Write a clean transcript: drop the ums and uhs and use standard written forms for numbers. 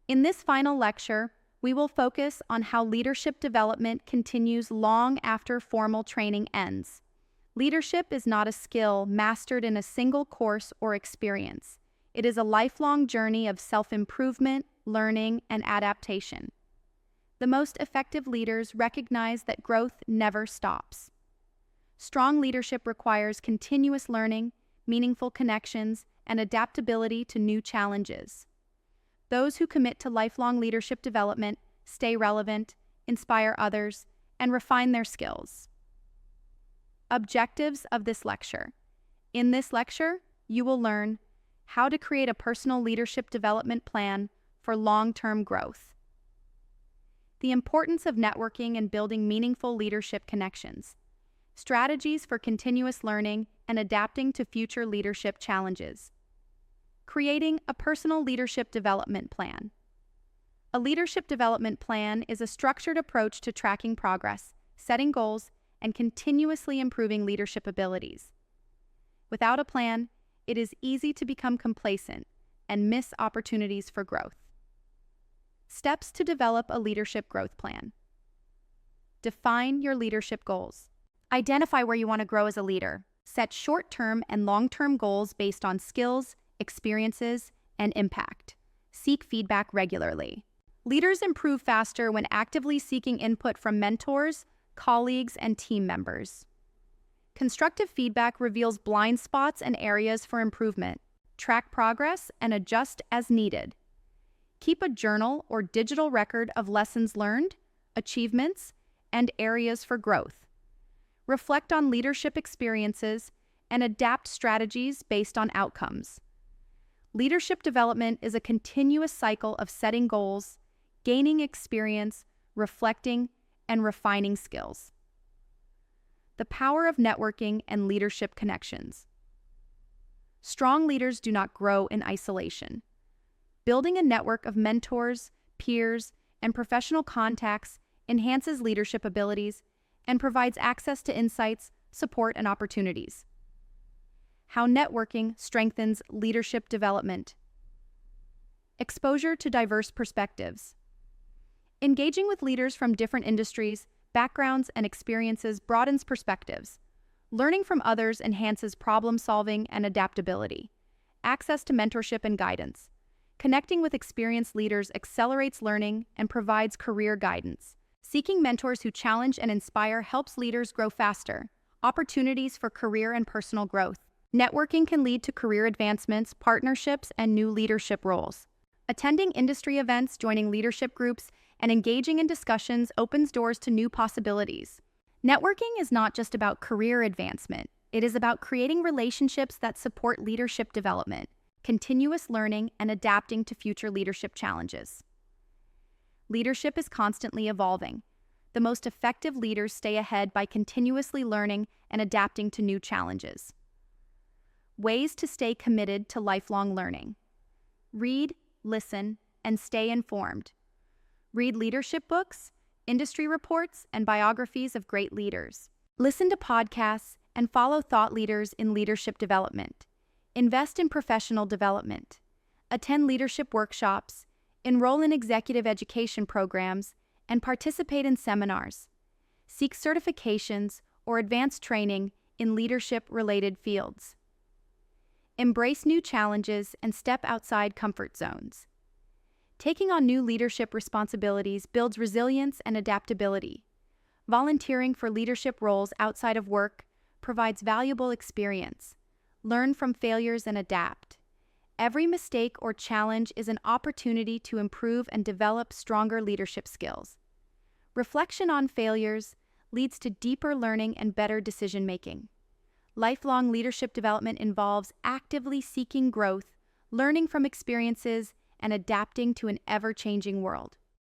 In this final lecture, we will focus on how leadership development continues long after formal training ends. Leadership is not a skill mastered in a single course or experience. It is a lifelong journey of self-improvement, learning, and adaptation. The most effective leaders recognize that growth never stops. Strong leadership requires continuous learning, meaningful connections, and adaptability to new challenges. Those who commit to lifelong leadership development stay relevant, inspire others, and refine their skills. Objectives of this lecture. In this lecture, you will learn how to create a personal leadership development plan for long-term growth, the importance of networking and building meaningful leadership connections, strategies for continuous learning and adapting to future leadership challenges, creating a personal leadership development plan. A leadership development plan is a structured approach to tracking progress, setting goals, and continuously improving leadership abilities. Without a plan, it is easy to become complacent and miss opportunities for growth. Steps to develop a leadership growth plan. Define your leadership goals. Identify where you want to grow as a leader. Set short-term and long-term goals based on skills, experiences, and impact. Seek feedback regularly. Leaders improve faster when actively seeking input from mentors, colleagues, and team members. Constructive feedback reveals blind spots and areas for improvement. Track progress and adjust as needed. Keep a journal or digital record of lessons learned, achievements, and areas for growth. Reflect on leadership experiences and adapt strategies based on outcomes. Leadership development is a continuous cycle of setting goals, gaining experience, reflecting, and refining skills. The power of networking and leadership connections. Strong leaders do not grow in isolation. Building a network of mentors, peers, and professional contacts enhances leadership abilities and provides access to insights, support, and opportunities. How networking strengthens leadership development. Exposure to diverse perspectives. Engaging with leaders from different industries, backgrounds, and experiences broadens perspectives. Learning from others enhances problem-solving and adaptability. Access to mentorship and guidance. Connecting with experienced leaders accelerates learning and provides career guidance. Seeking mentors who challenge and inspire helps leaders grow faster. Opportunities for career and personal growth. Networking can lead to career advancements, partnerships, and new leadership roles. Attending industry events, joining leadership groups, and engaging in discussions opens doors to new possibilities. Networking is not just about career advancement. It is about creating relationships that support leadership development, continuous learning, and adapting to future leadership challenges. Leadership is constantly evolving. The most effective leaders stay ahead by continuously learning and adapting to new challenges. Ways to stay committed to lifelong learning. Read, listen, and stay informed. Read leadership books, industry reports, and biographies of great leaders. Listen to podcasts and follow thought leaders in leadership development. Invest in professional development. Attend leadership workshops, enroll in executive education programs, and participate in seminars. Seek certifications or advanced training in leadership-related fields. Embrace new challenges and step outside comfort zones. Taking on new leadership responsibilities builds resilience and adaptability. Volunteering for leadership roles outside of work provides valuable experience. Learn from failures and adapt. Every mistake or challenge is an opportunity to improve and develop stronger leadership skills. Reflection on failures leads to deeper learning and better decision-making. Lifelong leadership development involves actively seeking growth, learning from experiences, and adapting to an ever-changing world.